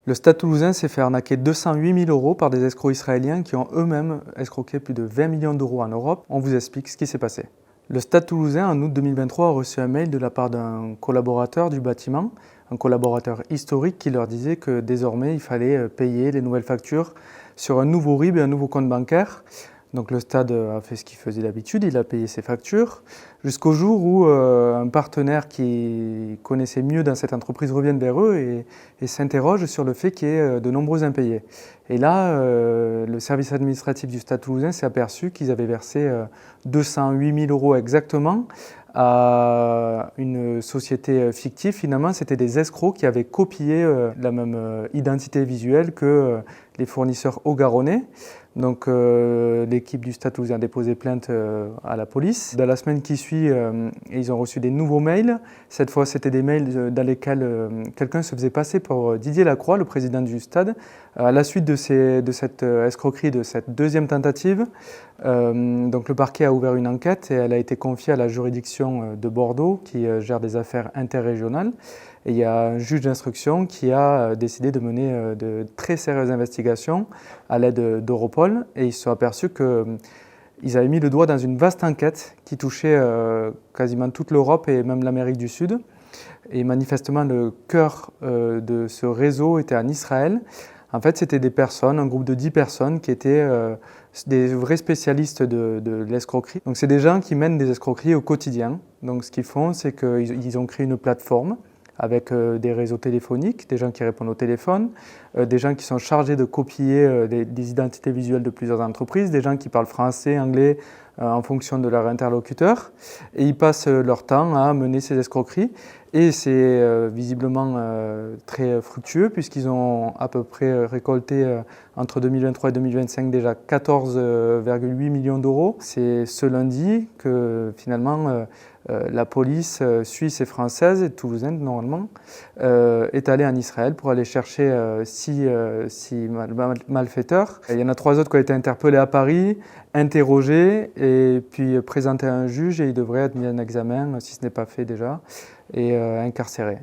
Le Stade Toulousain s'est fait arnaquer 208 000 € par des escrocs israéliens qui ont eux-mêmes escroqué plus de 20 millions d'euros en Europe. On vous explique ce qui s'est passé. Le Stade Toulousain, en août 2023, a reçu un mail de la part d'un collaborateur du bâtiment, un collaborateur historique qui leur disait que désormais il fallait payer les nouvelles factures sur un nouveau RIB et un nouveau compte bancaire. Donc le stade a fait ce qu'il faisait d'habitude, il a payé ses factures, jusqu'au jour où un partenaire qui connaissait mieux dans cette entreprise revient vers eux et s'interroge sur le fait qu'il y ait de nombreux impayés. Et là, le service administratif du Stade Toulousain s'est aperçu qu'ils avaient versé 208 000 € exactement à une société fictive. Finalement, c'était des escrocs qui avaient copié la même identité visuelle que les fournisseurs haut-garonnais. Donc l'équipe du Stade Toulousain a déposé plainte à la police. Dans la semaine qui suit, ils ont reçu des nouveaux mails. Cette fois, c'était des mails dans lesquels quelqu'un se faisait passer pour Didier Lacroix, le président du stade. À la suite de cette escroquerie, de cette deuxième tentative, donc le parquet a ouvert une enquête et elle a été confiée à la juridiction de Bordeaux qui gère des affaires interrégionales. Et il y a un juge d'instruction qui a décidé de mener de très sérieuses investigations à l'aide d'Europol. Et ils se sont aperçus qu'ils avaient mis le doigt dans une vaste enquête qui touchait quasiment toute l'Europe et même l'Amérique du Sud. Et manifestement, le cœur de ce réseau était en Israël. En fait, c'était des personnes, un groupe de 10 personnes qui étaient des vrais spécialistes de l'escroquerie. Donc, c'est des gens qui mènent des escroqueries au quotidien. Donc, ce qu'ils font, c'est qu'ils ont créé une plateforme avec des réseaux téléphoniques, des gens qui répondent au téléphone, des gens qui sont chargés de copier des identités visuelles de plusieurs entreprises, des gens qui parlent français, anglais, en fonction de leur interlocuteur. Et ils passent leur temps à mener ces escroqueries. Et c'est visiblement très fructueux puisqu'ils ont à peu près récolté entre 2023 et 2025 déjà 14,8 millions d'euros. C'est ce lundi que finalement la police suisse et française, et toulousaine normalement, est allée en Israël pour aller chercher six malfaiteurs. Il y en a 3 autres qui ont été interpellés à Paris, interrogés et puis présentés à un juge et ils devraient être mis en examen, si ce n'est pas fait déjà, et incarcérés.